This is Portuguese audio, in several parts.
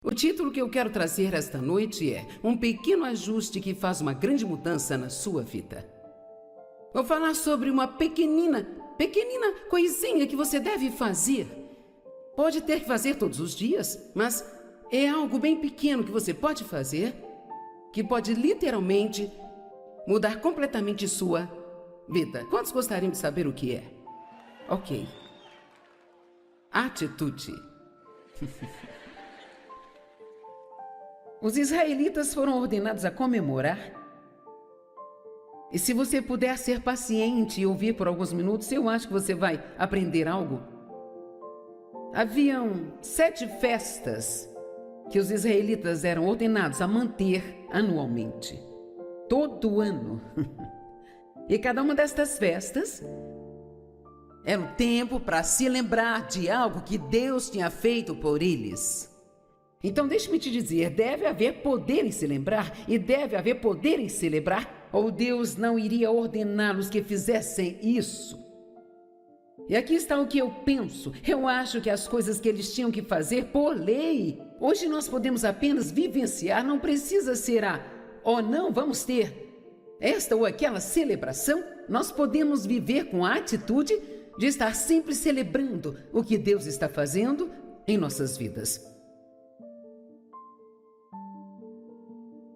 O título que eu quero trazer esta noite é Um Pequeno Ajuste que Faz uma Grande Mudança na Sua Vida. Vou falar sobre uma pequenina coisinha que você deve fazer. Pode ter que fazer todos os dias, mas é algo bem pequeno que você pode fazer, que pode literalmente mudar completamente sua vida. Quantos gostariam de saber o que é? Ok. Atitude. Os israelitas foram ordenados a comemorar. E se você puder ser paciente e ouvir por alguns minutos, eu acho que você vai aprender algo. Haviam 7 festas que os israelitas eram ordenados a manter anualmente. Todo ano. E cada uma destas festas era um tempo para se lembrar de algo que Deus tinha feito por eles. Então deixe-me te dizer, deve haver poder em se lembrar e deve haver poder em celebrar, ou Deus não iria ordená-los que fizessem isso. E aqui está o que eu penso. Eu acho que as coisas que eles tinham que fazer por lei, hoje nós podemos apenas vivenciar, não precisa ser não, vamos ter esta ou aquela celebração. Nós podemos viver com a atitude de estar sempre celebrando o que Deus está fazendo em nossas vidas.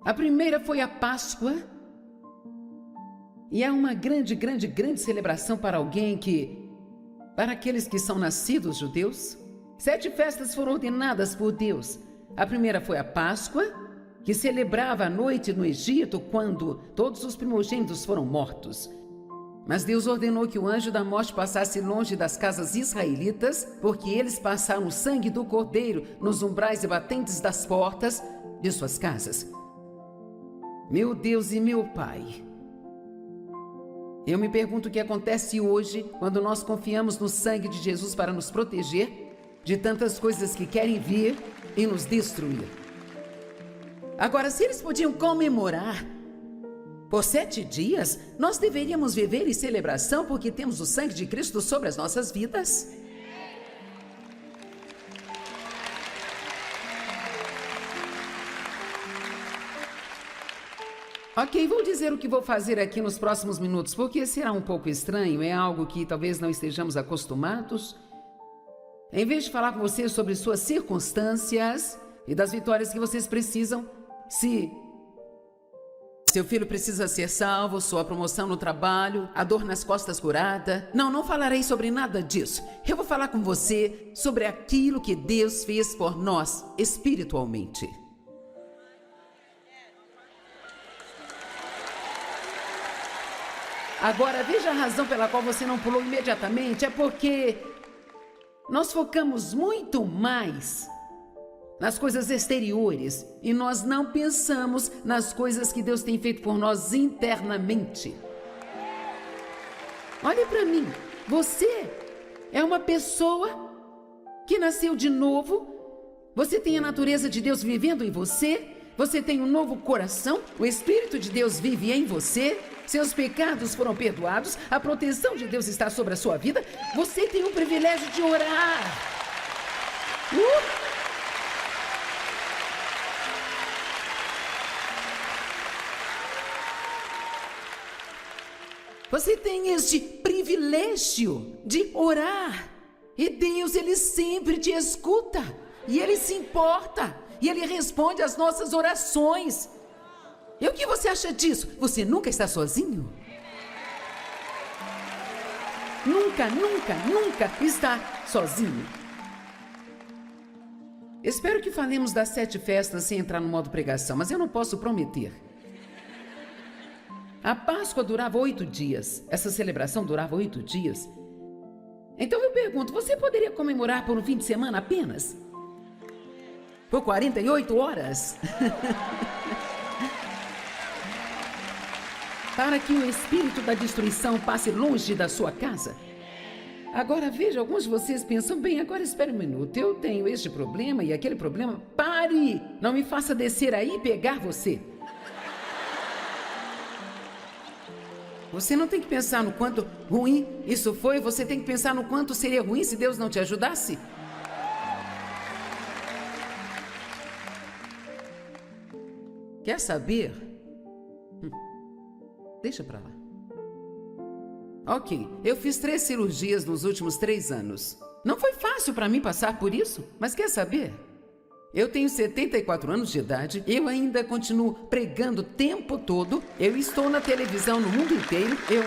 A primeira foi a Páscoa, e é uma grande celebração para para aqueles que são nascidos judeus. 7 festas foram ordenadas por Deus. A primeira foi a Páscoa, que celebrava a noite no Egito, quando todos os primogênitos foram mortos. Mas Deus ordenou que o anjo da morte passasse longe das casas israelitas, porque eles passaram o sangue do cordeiro nos umbrais e batentes das portas de suas casas. Meu Deus e meu Pai, eu me pergunto o que acontece hoje quando nós confiamos no sangue de Jesus para nos proteger de tantas coisas que querem vir e nos destruir. Agora, se eles podiam comemorar por 7 dias, nós deveríamos viver em celebração porque temos o sangue de Cristo sobre as nossas vidas. Ok, vou dizer o que vou fazer aqui nos próximos minutos, porque será um pouco estranho, é algo que talvez não estejamos acostumados. Em vez de falar com vocês sobre suas circunstâncias e das vitórias que vocês precisam, se seu filho precisa ser salvo, sua promoção no trabalho, a dor nas costas curada, não falarei sobre nada disso. Eu vou falar com você sobre aquilo que Deus fez por nós espiritualmente. Agora, veja a razão pela qual você não pulou imediatamente. É porque nós focamos muito mais nas coisas exteriores e nós não pensamos nas coisas que Deus tem feito por nós internamente. Olhe para mim. Você é uma pessoa que nasceu de novo. Você tem a natureza de Deus vivendo em você. Você tem um novo coração. O Espírito de Deus vive em você. Seus pecados foram perdoados, a proteção de Deus está sobre a sua vida. Você tem o privilégio de orar. Você tem este privilégio de orar. E Deus, Ele sempre te escuta. E Ele se importa. E Ele responde às nossas orações. E o que você acha disso? Você nunca está sozinho? Nunca está sozinho. Espero que falemos das 7 festas sem entrar no modo pregação, mas eu não posso prometer. A Páscoa durava 8 dias. Essa celebração durava 8 dias. Então eu pergunto, você poderia comemorar por um fim de semana apenas? Por 48 horas? Para que o espírito da destruição passe longe da sua casa? Agora veja, alguns de vocês pensam, bem, agora espere um minuto, eu tenho este problema e aquele problema. Pare! Não me faça descer aí e pegar você. Você não tem que pensar no quanto ruim isso foi, você tem que pensar no quanto seria ruim se Deus não te ajudasse. Quer saber? Deixa pra lá. Ok, eu fiz 3 cirurgias nos últimos 3 anos. Não foi fácil pra mim passar por isso, mas quer saber? Eu tenho 74 anos de idade, eu ainda continuo pregando o tempo todo, eu estou na televisão no mundo inteiro, eu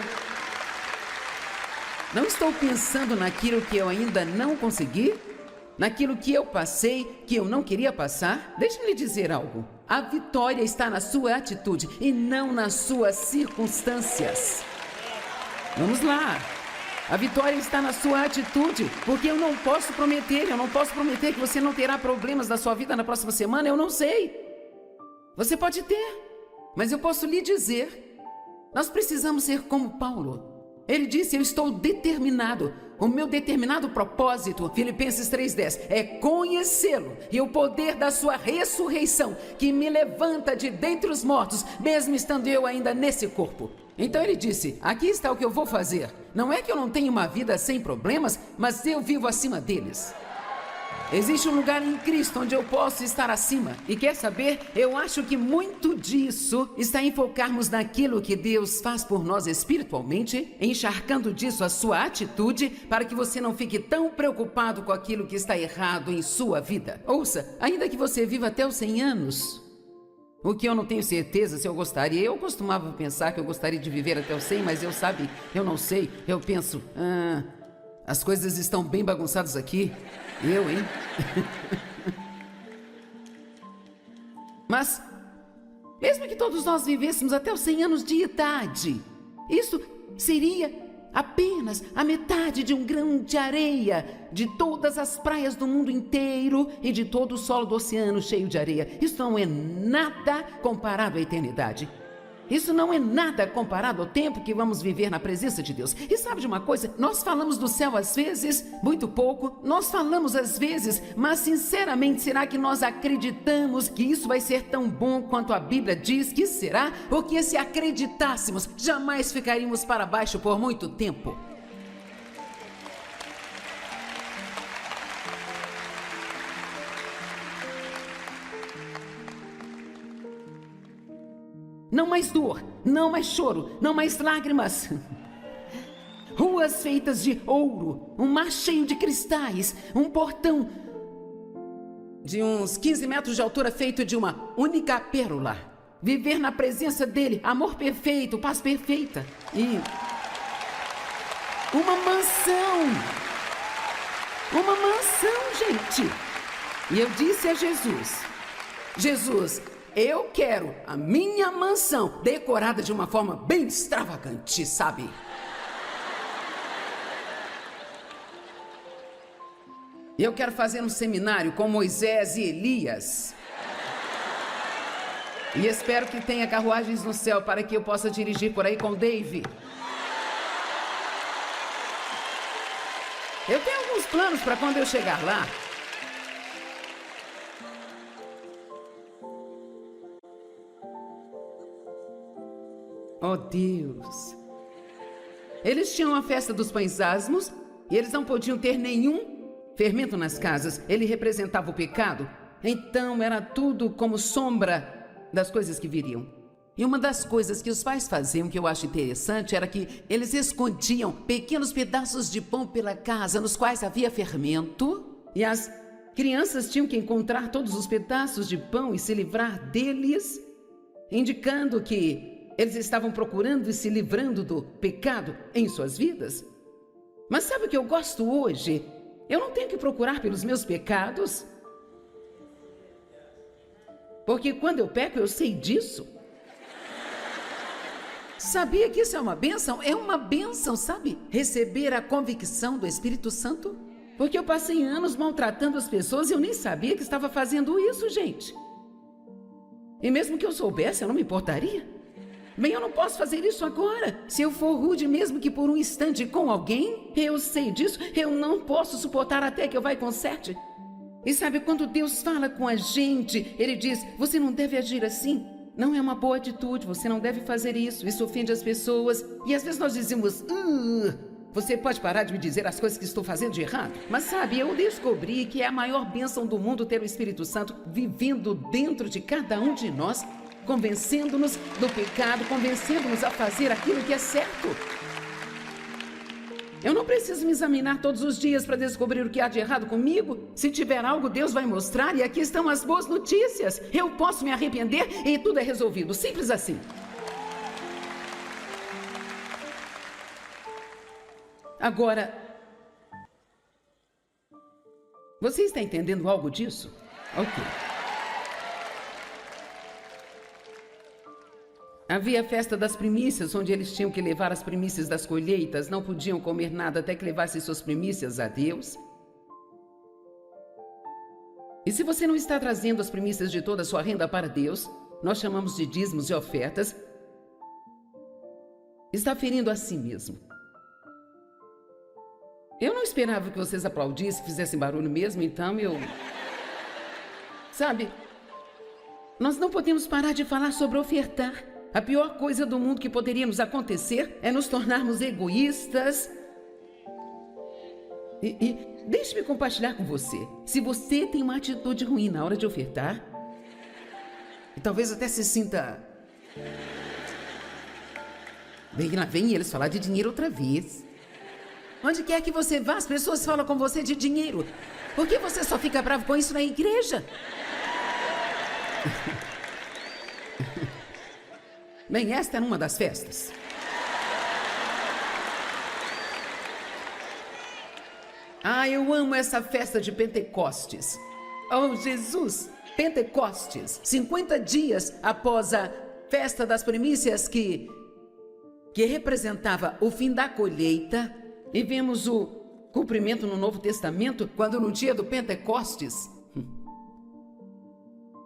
não estou pensando naquilo que eu ainda não consegui, naquilo que eu passei, que eu não queria passar. Deixe-me lhe dizer algo. A vitória está na sua atitude e não nas suas circunstâncias. Vamos lá. A vitória está na sua atitude, porque eu não posso prometer que você não terá problemas na sua vida na próxima semana, eu não sei. Você pode ter, mas eu posso lhe dizer, nós precisamos ser como Paulo. Ele disse, eu estou determinado. O meu determinado propósito, Filipenses 3:10, é conhecê-lo e o poder da sua ressurreição, que me levanta de dentre os mortos, mesmo estando eu ainda nesse corpo. Então ele disse, aqui está o que eu vou fazer. Não é que eu não tenho uma vida sem problemas, mas eu vivo acima deles. Existe um lugar em Cristo onde eu posso estar acima. E quer saber? Eu acho que muito disso está em focarmos naquilo que Deus faz por nós espiritualmente, encharcando disso a sua atitude, para que você não fique tão preocupado com aquilo que está errado em sua vida. Ouça, ainda que você viva até os 100 anos, o que eu não tenho certeza se eu gostaria. Eu costumava pensar que eu gostaria de viver até os 100, mas eu não sei. Eu penso, as coisas estão bem bagunçadas aqui. Eu, hein? Mas, mesmo que todos nós vivêssemos até os 100 anos de idade, isso seria apenas a metade de um grão de areia de todas as praias do mundo inteiro e de todo o solo do oceano cheio de areia. Isso não é nada comparado à eternidade. Isso não é nada comparado ao tempo que vamos viver na presença de Deus. E sabe de uma coisa? Nós falamos do céu às vezes, muito pouco. Nós falamos às vezes, mas sinceramente, será que nós acreditamos que isso vai ser tão bom quanto a Bíblia diz que será? Porque se acreditássemos, jamais ficaríamos para baixo por muito tempo. Não mais dor, não mais choro, não mais lágrimas. Ruas feitas de ouro, um mar cheio de cristais, um portão de uns 15 metros de altura feito de uma única pérola. Viver na presença dele, amor perfeito, paz perfeita e uma mansão. Uma mansão, gente. E eu disse a Jesus, eu quero a minha mansão decorada de uma forma bem extravagante, sabe? Eu quero fazer um seminário com Moisés e Elias. E espero que tenha carruagens no céu para que eu possa dirigir por aí com Dave. Eu tenho alguns planos para quando eu chegar lá. Oh, Deus! Eles tinham a festa dos pães asmos e eles não podiam ter nenhum fermento nas casas. Ele representava o pecado. Então era tudo como sombra das coisas que viriam. E uma das coisas que os pais faziam, que eu acho interessante, era que eles escondiam pequenos pedaços de pão pela casa, nos quais havia fermento, e as crianças tinham que encontrar todos os pedaços de pão e se livrar deles, indicando que eles estavam procurando e se livrando do pecado em suas vidas. Mas sabe o que eu gosto hoje? Eu não tenho que procurar pelos meus pecados. Porque quando eu peco, eu sei disso. Sabia que isso é uma bênção? É uma bênção, sabe? Receber a convicção do Espírito Santo. Porque eu passei anos maltratando as pessoas e eu nem sabia que estava fazendo isso, gente. E mesmo que eu soubesse, eu não me importaria. Bem, eu não posso fazer isso agora. Se eu for rude mesmo que por um instante com alguém, eu sei disso, eu não posso suportar até que eu vá e conserte. E sabe, quando Deus fala com a gente, Ele diz, você não deve agir assim. Não é uma boa atitude, você não deve fazer isso, isso ofende as pessoas. E às vezes nós dizemos, você pode parar de me dizer as coisas que estou fazendo de errado? Mas sabe, eu descobri que é a maior bênção do mundo ter o Espírito Santo vivendo dentro de cada um de nós. convencendo-nos do pecado, convencendo-nos a fazer aquilo que é certo. Eu não preciso me examinar todos os dias para descobrir o que há de errado comigo. Se tiver algo, Deus vai mostrar, e aqui estão as boas notícias. Eu posso me arrepender e tudo é resolvido. Simples assim. Agora, você está entendendo algo disso? Ok. Havia a festa das primícias, onde eles tinham que levar as primícias das colheitas, não podiam comer nada até que levassem suas primícias a Deus. E se você não está trazendo as primícias de toda a sua renda para Deus, nós chamamos de dízimos e ofertas, está ferindo a si mesmo. Eu não esperava que vocês aplaudissem, fizessem barulho mesmo, então eu... Sabe, nós não podemos parar de falar sobre ofertar. A pior coisa do mundo que poderia nos acontecer é nos tornarmos egoístas. E deixe-me compartilhar com você. Se você tem uma atitude ruim na hora de ofertar, e talvez até se sinta... Lá vem eles falar de dinheiro outra vez. Onde quer que você vá, as pessoas falam com você de dinheiro. Por que você só fica bravo com isso na igreja? Bem, esta era uma das festas. Eu amo essa festa de Pentecostes. Oh, Jesus! Pentecostes, 50 dias após a festa das primícias que representava o fim da colheita. E vemos o cumprimento no Novo Testamento, quando no dia do Pentecostes,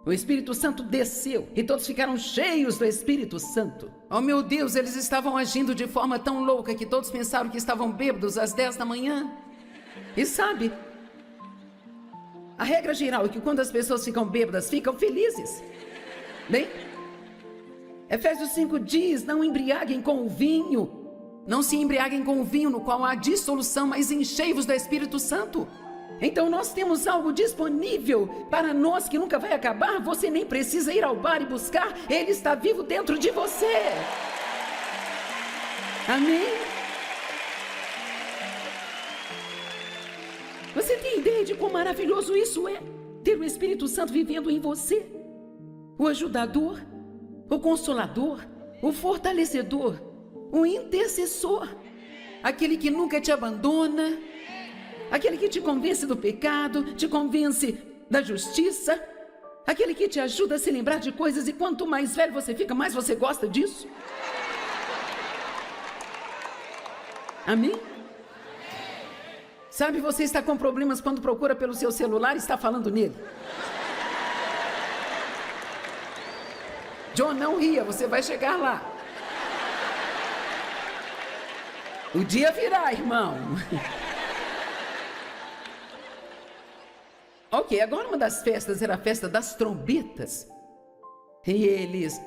o Espírito Santo desceu e todos ficaram cheios do Espírito Santo. Oh, meu Deus, eles estavam agindo de forma tão louca que todos pensaram que estavam bêbados às 10 da manhã. E sabe, a regra geral é que quando as pessoas ficam bêbadas, ficam felizes. Bem, Efésios 5 diz, não embriaguem com o vinho. Não se embriaguem com o vinho no qual há dissolução, mas enchei-vos do Espírito Santo. Então nós temos algo disponível para nós que nunca vai acabar. Você nem precisa ir ao bar e buscar. Ele está vivo dentro de você. Amém? Você tem ideia de quão maravilhoso isso é? Ter o Espírito Santo vivendo em você. O ajudador, o consolador, o fortalecedor, o intercessor, aquele que nunca te abandona, aquele que te convence do pecado, te convence da justiça, aquele que te ajuda a se lembrar de coisas, e quanto mais velho você fica, mais você gosta disso. Amém? Sabe, você está com problemas quando procura pelo seu celular e está falando nele. John, não ria, você vai chegar lá. O dia virá, irmão. Ok, agora uma das festas era a festa das trombetas. E eles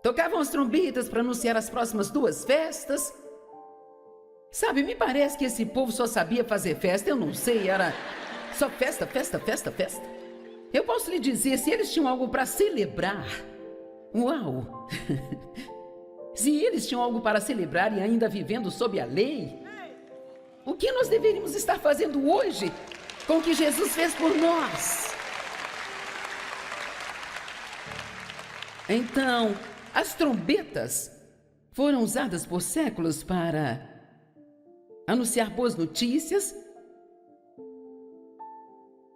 tocavam as trombetas para anunciar as próximas 2 festas. Sabe, me parece que esse povo só sabia fazer festa, eu não sei, era só festa, festa, festa, festa. Eu posso lhe dizer, se eles tinham algo para celebrar, uau! Se eles tinham algo para celebrar e ainda vivendo sob a lei, o que nós deveríamos estar fazendo hoje com o que Jesus fez por nós? Então, as trombetas foram usadas por séculos para anunciar boas notícias,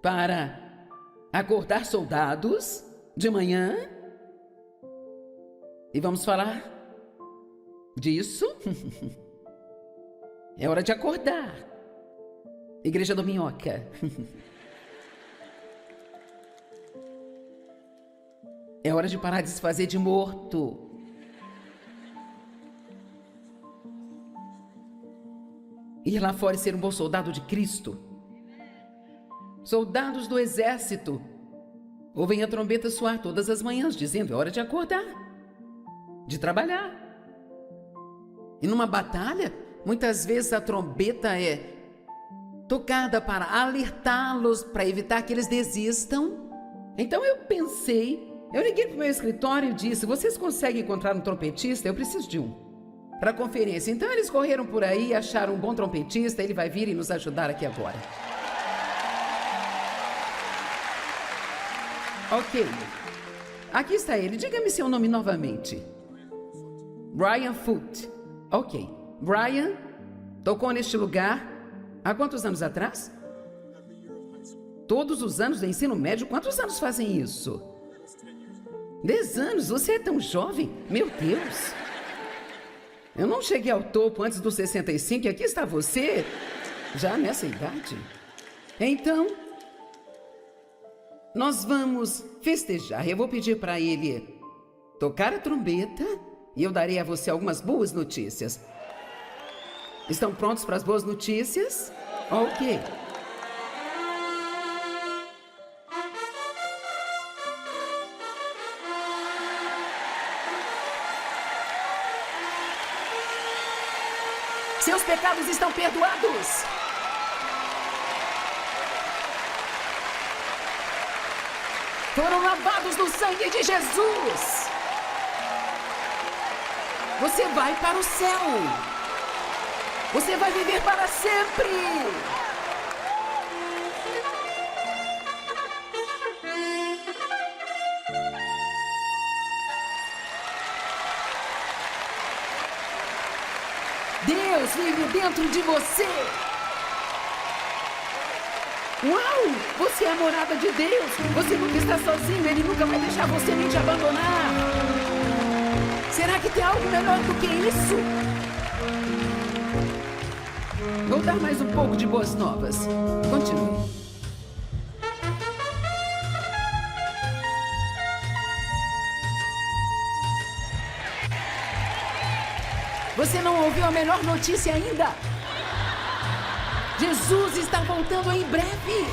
para acordar soldados de manhã. E vamos falar disso. É hora de acordar. Igreja do Minhoca. É hora de parar de se fazer de morto. Ir lá fora e ser um bom soldado de Cristo. Soldados do exército ouvem a trombeta soar todas as manhãs, dizendo: é hora de acordar, de trabalhar. E numa batalha, muitas vezes a trombeta é tocada para alertá-los, para evitar que eles desistam. Então eu pensei Eu liguei para o meu escritório e disse: vocês conseguem encontrar um trompetista? Eu preciso de um. Para a conferência. Então eles correram por aí e acharam um bom trompetista. Ele vai vir e nos ajudar aqui agora. Ok. Aqui está ele. Diga-me seu nome novamente. Brian Foote. Ok. Brian tocou neste lugar há quantos anos atrás? Todos os anos do ensino médio? Quantos anos fazem isso? 10 anos? Você é tão jovem? Meu Deus! Eu não cheguei ao topo antes dos 65 e aqui está você, já nessa idade. Então, nós vamos festejar. Eu vou pedir para ele tocar a trombeta e eu darei a você algumas boas notícias. Estão prontos para as boas notícias? Ok. Seus pecados estão perdoados. Foram lavados no sangue de Jesus. Você vai para o céu. Você vai viver para sempre. Deus vive dentro de você. Uau! Você é a morada de Deus. Você nunca está sozinho. Ele nunca vai deixar você nem te abandonar. Será que tem algo melhor do que isso? Vou dar mais um pouco de boas novas. Continue. Você não ouviu a melhor notícia ainda? Jesus está voltando em breve.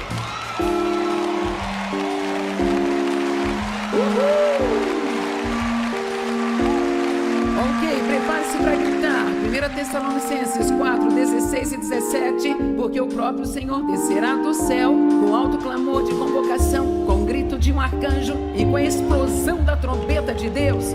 Ok, prepare-se para gritar. 1 Tessalonicenses 4, 16 e 17. Porque o próprio Senhor descerá do céu com alto clamor de convocação, com o grito de um arcanjo e com a explosão da trombeta de Deus.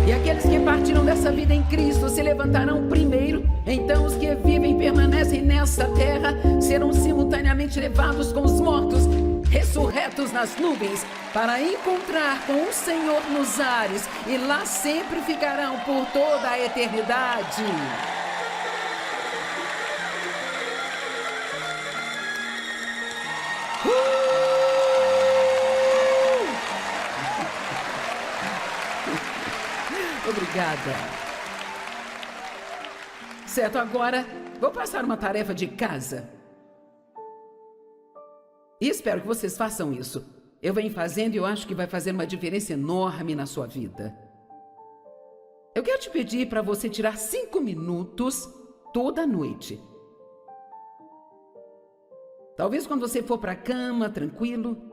E aqueles que partiram dessa vida em Cristo se levantarão primeiro. Então os que vivem e permanecem nessa terra serão simultaneamente levados com os mortos, ressurretos nas nuvens, para encontrar com o Senhor nos ares. E lá sempre ficarão por toda a eternidade. Obrigada. Certo, agora vou passar uma tarefa de casa. E espero que vocês façam isso. Eu venho fazendo e eu acho que vai fazer uma diferença enorme na sua vida. Eu quero te pedir para você tirar 5 minutos toda noite. Talvez quando você for para a cama, tranquilo.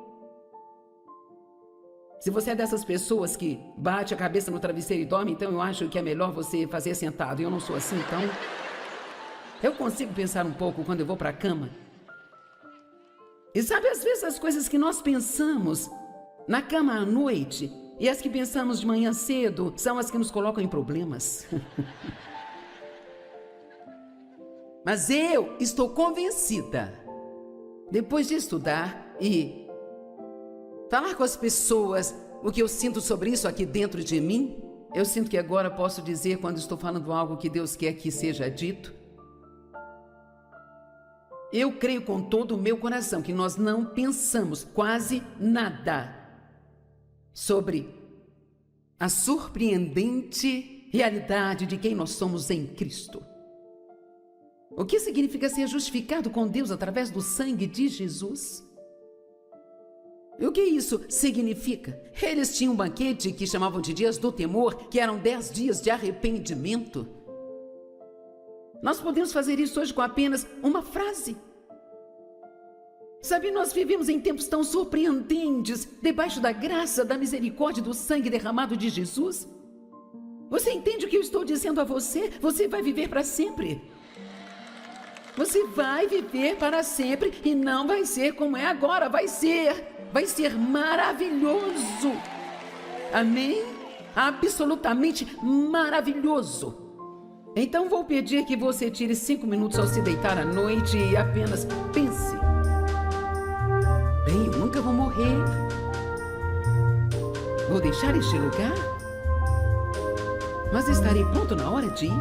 Se você é dessas pessoas que bate a cabeça no travesseiro e dorme, então eu acho que é melhor você fazer sentado. Eu não sou assim, então eu consigo pensar um pouco quando eu vou para a cama. E sabe, às vezes as coisas que nós pensamos na cama à noite e as que pensamos de manhã cedo são as que nos colocam em problemas. Mas eu estou convencida, depois de estudar e falar com as pessoas o que eu sinto sobre isso aqui dentro de mim, eu sinto que agora posso dizer, quando estou falando algo que Deus quer que seja dito, eu creio com todo o meu coração que nós não pensamos quase nada sobre a surpreendente realidade de quem nós somos em Cristo. O que significa ser justificado com Deus através do sangue de Jesus? E o que isso significa? Eles tinham um banquete que chamavam de dias do temor, que eram 10 dias de arrependimento. Nós podemos fazer isso hoje com apenas uma frase. Sabe, nós vivemos em tempos tão surpreendentes, debaixo da graça, da misericórdia e do sangue derramado de Jesus. Você entende o que eu estou dizendo a você? Você vai viver para sempre. Você vai viver para sempre e não vai ser como é agora. Vai ser maravilhoso. Amém? Absolutamente maravilhoso. Então vou pedir que você tire 5 minutos ao se deitar à noite e apenas pense. Bem, eu nunca vou morrer. Vou deixar este lugar, mas estarei pronto na hora de ir.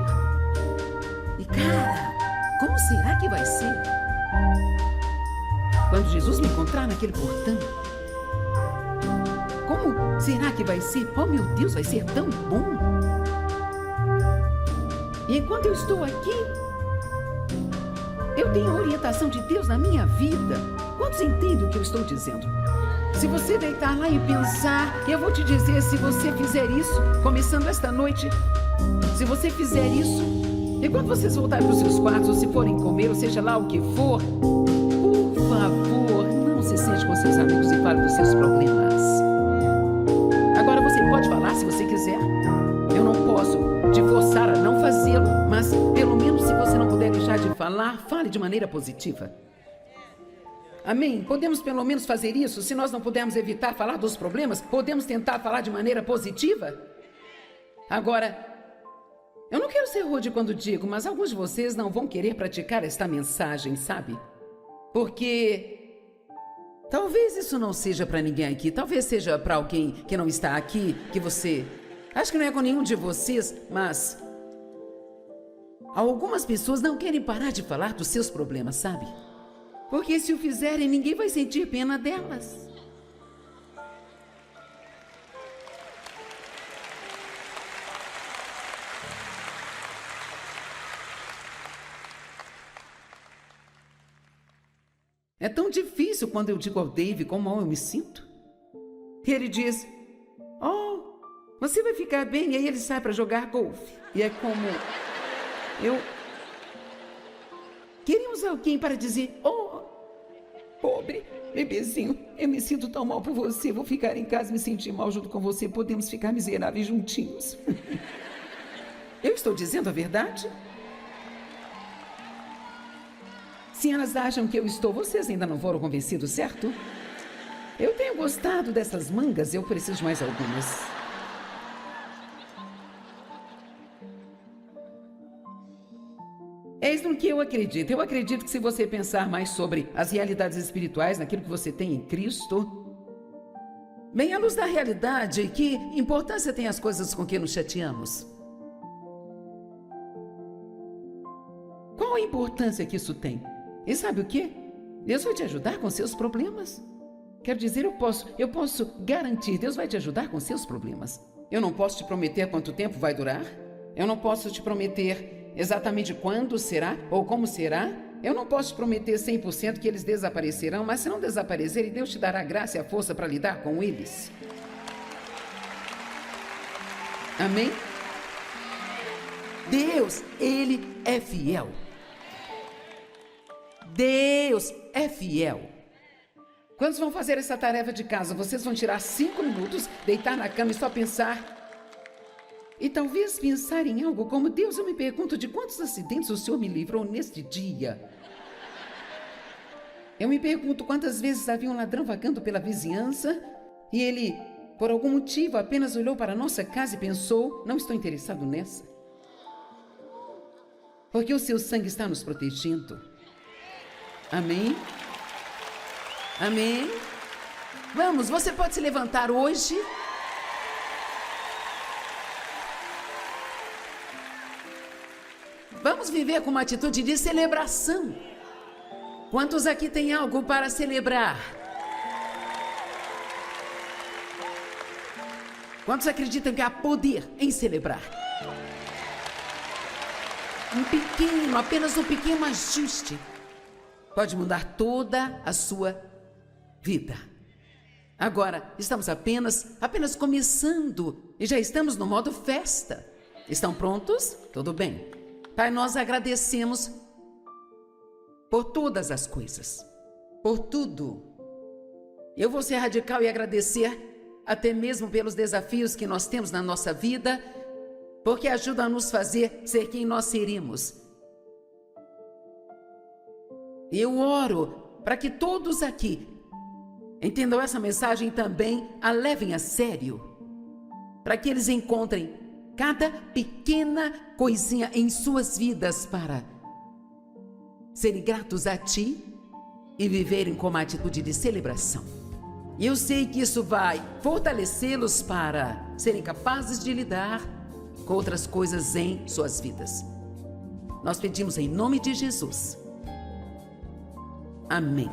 E cara, como será que vai ser quando Jesus me encontrar naquele portão? Como será que vai ser? Oh, meu Deus, vai ser tão bom. E enquanto eu estou aqui, eu tenho a orientação de Deus na minha vida. Quantos entendem o que eu estou dizendo? Se você deitar lá e pensar, eu vou te dizer, se você fizer isso, começando esta noite, se você fizer isso, e quando vocês voltarem para os seus quartos, ou se forem comer, ou seja lá o que for, por favor, não se sente com seus amigos e fale dos seus problemas. Agora você pode falar se você quiser. Eu não posso te forçar a não fazê-lo, mas pelo menos se você não puder deixar de falar, fale de maneira positiva. Amém? Podemos pelo menos fazer isso? Se nós não pudermos evitar falar dos problemas, podemos tentar falar de maneira positiva? Agora, eu não quero ser rude quando digo, mas alguns de vocês não vão querer praticar esta mensagem, sabe? Porque talvez isso não seja para ninguém aqui, talvez seja para alguém que não está aqui, que você... Acho que não é com nenhum de vocês, mas... algumas pessoas não querem parar de falar dos seus problemas, sabe? Porque se o fizerem, ninguém vai sentir pena delas. É tão difícil quando eu digo ao Dave como eu me sinto. Ele diz, oh, você vai ficar bem, e aí ele sai para jogar golfe. E é como queríamos alguém para dizer, oh, pobre bebezinho, eu me sinto tão mal por você, vou ficar em casa e me sentir mal junto com você, podemos ficar miseráveis juntinhos. Eu estou dizendo a verdade? Se elas acham que eu estou, vocês ainda não foram convencidos, certo? Eu tenho gostado dessas mangas, eu preciso de mais algumas. É isso no que eu acredito. Eu acredito que se você pensar mais sobre as realidades espirituais, naquilo que você tem em Cristo, bem, à luz da realidade, que importância tem as coisas com que nos chateamos? Qual a importância que isso tem? E sabe o quê? Deus vai te ajudar com seus problemas. Quero dizer, eu posso garantir, Deus vai te ajudar com seus problemas. Eu não posso te prometer quanto tempo vai durar. Eu não posso te prometer exatamente quando será ou como será. Eu não posso te prometer 100% que eles desaparecerão, mas se não desaparecerem, Deus te dará a graça e a força para lidar com eles. Amém? Deus, Ele é fiel. Deus é fiel. Quantos vão fazer essa tarefa de casa? Vocês vão tirar 5 minutos, deitar na cama e só pensar... E talvez pensar em algo como, Deus, eu me pergunto de quantos acidentes o Senhor me livrou neste dia. Eu me pergunto quantas vezes havia um ladrão vagando pela vizinhança e ele, por algum motivo, apenas olhou para a nossa casa e pensou, não estou interessado nessa. Porque o seu sangue está nos protegendo. Amém? Amém? Vamos, você pode se levantar hoje... Vamos viver com uma atitude de celebração. Quantos aqui têm algo para celebrar? Quantos acreditam que há poder em celebrar? Apenas um pequeno ajuste pode mudar toda a sua vida. Agora, estamos apenas começando e já estamos no modo festa. Estão prontos? Tudo bem. Pai, nós agradecemos por todas as coisas, por tudo. Eu vou ser radical e agradecer até mesmo pelos desafios que nós temos na nossa vida, porque ajudam a nos fazer ser quem nós seremos. E eu oro para que todos aqui entendam essa mensagem e também a levem a sério, para que eles encontrem cada pequena coisinha em suas vidas para serem gratos a Ti e viverem com uma atitude de celebração. E eu sei que isso vai fortalecê-los para serem capazes de lidar com outras coisas em suas vidas. Nós pedimos em nome de Jesus. Amém.